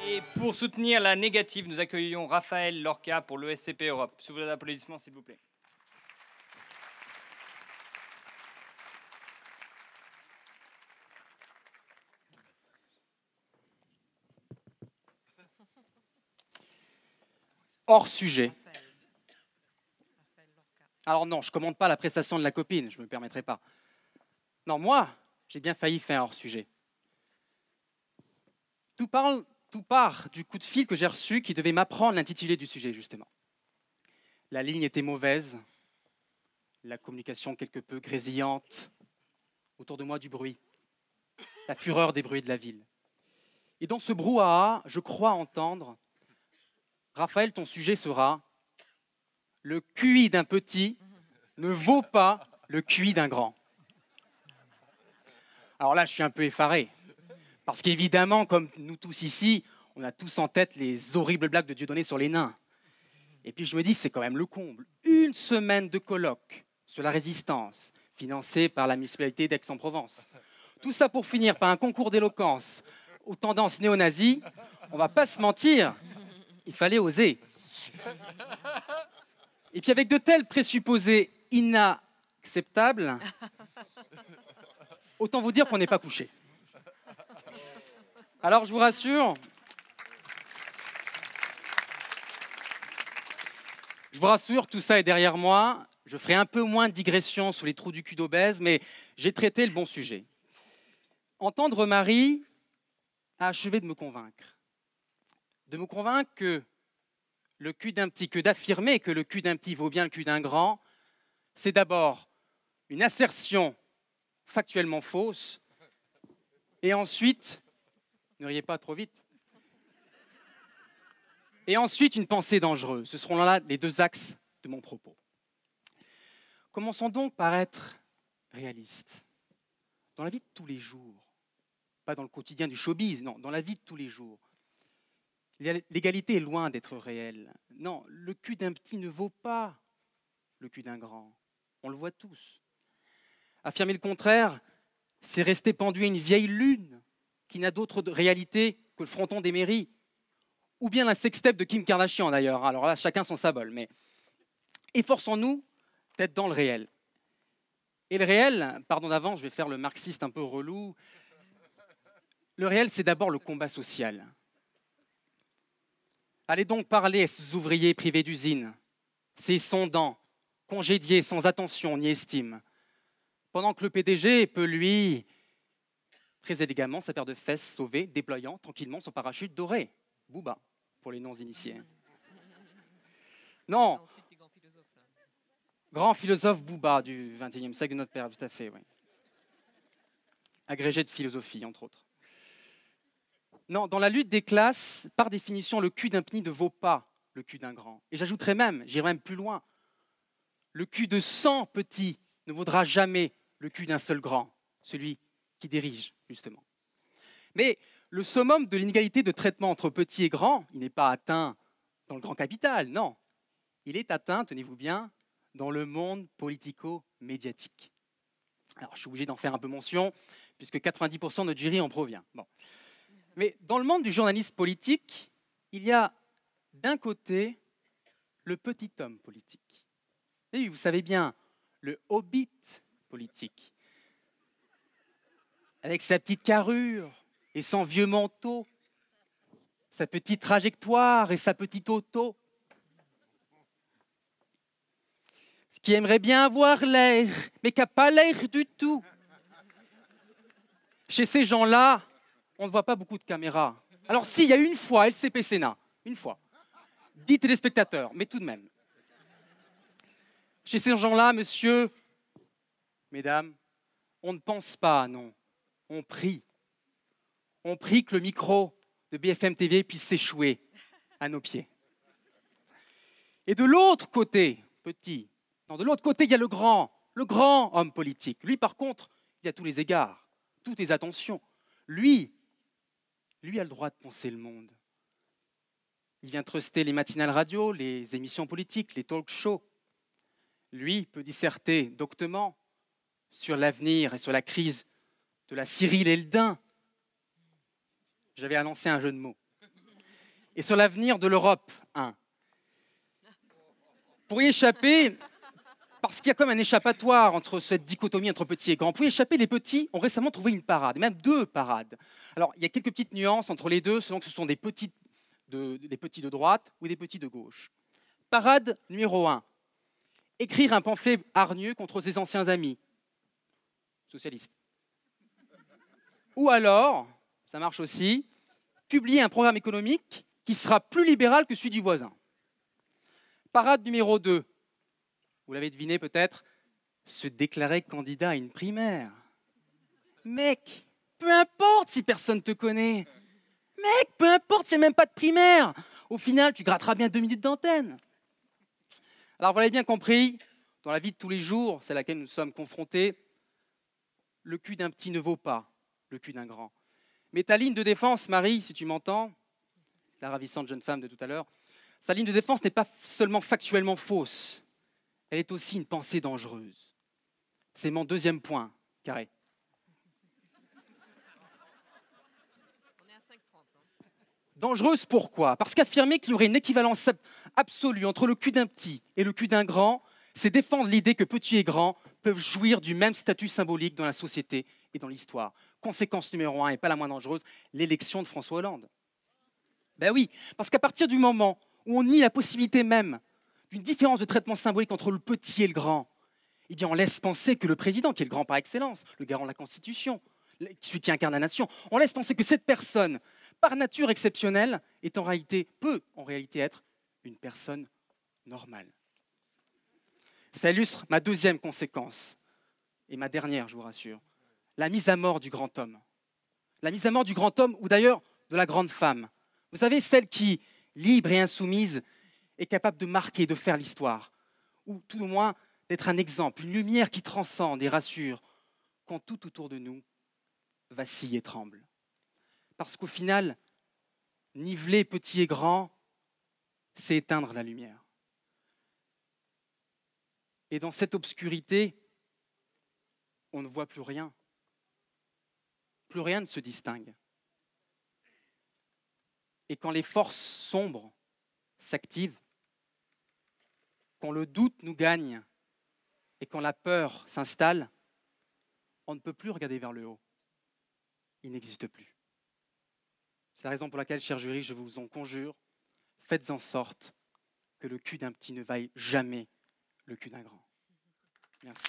Et pour soutenir la négative, nous accueillons Raphaël Lorca pour l'ESCP Europe. Sous vos applaudissements, s'il vous plaît. Hors sujet. Alors non, je ne commande pas la prestation de la copine, je ne me permettrai pas. Non, moi, j'ai bien failli faire hors sujet. Tout part du coup de fil que j'ai reçu qui devait m'apprendre l'intitulé du sujet, justement. La ligne était mauvaise, la communication quelque peu grésillante, autour de moi du bruit, la fureur des bruits de la ville. Et dans ce brouhaha, je crois entendre, Raphaël, ton sujet sera « Le QI d'un petit ne vaut pas le QI d'un grand ». Alors là, je suis un peu effaré. Parce qu'évidemment, comme nous tous ici, on a tous en tête les horribles blagues de Dieudonné sur les nains. Et puis je me dis, c'est quand même le comble. Une semaine de colloque sur la résistance, financée par la municipalité d'Aix-en-Provence. Tout ça pour finir par un concours d'éloquence aux tendances néo-nazies. On va pas se mentir, il fallait oser. Et puis avec de tels présupposés inacceptables, autant vous dire qu'on n'est pas couché. Alors je vous rassure, tout ça est derrière moi. Je ferai un peu moins de digression sur les trous du cul d'obèse, mais j'ai traité le bon sujet. Entendre Marie a achevé de me convaincre. De me convaincre que le cul d'un petit, que d'affirmer que le cul d'un petit vaut bien le cul d'un grand, c'est d'abord une assertion factuellement fausse, et ensuite, ne riez pas trop vite, et ensuite une pensée dangereuse. Ce seront là les deux axes de mon propos. Commençons donc par être réalistes. Dans la vie de tous les jours, pas dans le quotidien du showbiz, non, dans la vie de tous les jours, l'égalité est loin d'être réelle. Non, le cul d'un petit ne vaut pas le cul d'un grand. On le voit tous. Affirmer le contraire, c'est rester pendu à une vieille lune qui n'a d'autre réalité que le fronton des mairies. Ou bien la sextape de Kim Kardashian d'ailleurs. Alors là, chacun son symbole. Mais efforçons-nous d'être dans le réel. Et le réel, pardon d'avance, je vais faire le marxiste un peu relou. Le réel, c'est d'abord le combat social. Allez donc parler à ces ouvriers privés d'usine, ces sondants, congédiés sans attention ni estime, pendant que le PDG peut, lui, très élégamment, sa paire de fesses sauver, déployant tranquillement son parachute doré. Booba, pour les non-initiés. Non, grand philosophe Booba du XXIe siècle de notre père, tout à fait, oui. Agrégé de philosophie, entre autres. Non, dans la lutte des classes, par définition, le cul d'un petit ne vaut pas le cul d'un grand. Et j'ajouterais même, j'irai même plus loin, le cul de 100 petits ne vaudra jamais le cul d'un seul grand, celui qui dirige, justement. Mais le summum de l'inégalité de traitement entre petits et grands, il n'est pas atteint dans le grand capital, non. Il est atteint, tenez-vous bien, dans le monde politico-médiatique. Alors, je suis obligé d'en faire un peu mention, puisque 90% de notre jury en provient. Bon. Mais dans le monde du journalisme politique, il y a d'un côté le petit homme politique. Et vous savez bien, le hobbit politique, avec sa petite carrure et son vieux manteau, sa petite trajectoire et sa petite auto, qui aimerait bien avoir l'air, mais qui n'a pas l'air du tout. Chez ces gens-là, on ne voit pas beaucoup de caméras. Alors si, il y a une fois, LCP Sénat, une fois, 10 téléspectateurs, mais tout de même. Chez ces gens-là, monsieur, mesdames, on ne pense pas, non, on prie. On prie que le micro de BFM TV puisse s'échouer à nos pieds. Et de l'autre côté, petit, non, de l'autre côté, il y a le grand homme politique. Lui, par contre, il a tous les égards, toutes les attentions. Lui a le droit de penser le monde. Il vient truster les matinales radio, les émissions politiques, les talk shows. Lui peut disserter doctement sur l'avenir et sur la crise de la Cyril et le daim. J'avais annoncé un jeu de mots. Et sur l'avenir de l'Europe, 1. Pour y échapper, parce qu'il y a comme un échappatoire entre cette dichotomie entre petits et grands, pour y échapper, les petits ont récemment trouvé une parade, et même 2 parades. Alors, il y a quelques petites nuances entre les deux, selon que ce sont des petits de droite ou des petits de gauche. Parade numéro 1. Écrire un pamphlet hargneux contre ses anciens amis, socialistes. Ou alors, ça marche aussi, publier un programme économique qui sera plus libéral que celui du voisin. Parade numéro 2. Vous l'avez deviné peut-être, se déclarer candidat à une primaire. Mec, peu importe si personne ne te connaît. Mec, peu importe s'il n'y a même pas de primaire. Au final, tu gratteras bien 2 minutes d'antenne. Alors, vous l'avez bien compris, dans la vie de tous les jours, celle à laquelle nous sommes confrontés, le cul d'un petit ne vaut pas le cul d'un grand. Mais ta ligne de défense, Marie, si tu m'entends, la ravissante jeune femme de tout à l'heure, sa ligne de défense n'est pas seulement factuellement fausse, elle est aussi une pensée dangereuse. C'est mon 2e point, Carré. Dangereuse pourquoi? Parce qu'affirmer qu'il y aurait une équivalence absolue entre le cul d'un petit et le cul d'un grand, c'est défendre l'idée que petit et grand peuvent jouir du même statut symbolique dans la société et dans l'histoire. Conséquence numéro 1, et pas la moins dangereuse, l'élection de François Hollande. Ben oui, parce qu'à partir du moment où on nie la possibilité même d'une différence de traitement symbolique entre le petit et le grand, eh bien on laisse penser que le président, qui est le grand par excellence, le garant de la Constitution, celui qui incarne la nation, on laisse penser que cette personne, par nature exceptionnelle, peut en réalité être une personne normale. Ça illustre ma 2e conséquence, et ma dernière, je vous rassure, la mise à mort du grand homme. La mise à mort du grand homme, ou d'ailleurs de la grande femme. Vous savez, celle qui, libre et insoumise, est capable de marquer, de faire l'histoire, ou tout au moins d'être un exemple, une lumière qui transcende et rassure quand tout autour de nous vacille et tremble. Parce qu'au final, niveler petit et grand, c'est éteindre la lumière. Et dans cette obscurité, on ne voit plus rien. Plus rien ne se distingue. Et quand les forces sombres s'activent, quand le doute nous gagne et quand la peur s'installe, on ne peut plus regarder vers le haut. Il n'existe plus. C'est la raison pour laquelle, chers jurys, je vous en conjure, faites en sorte que le cul d'un petit ne vaille jamais le cul d'un grand. Merci.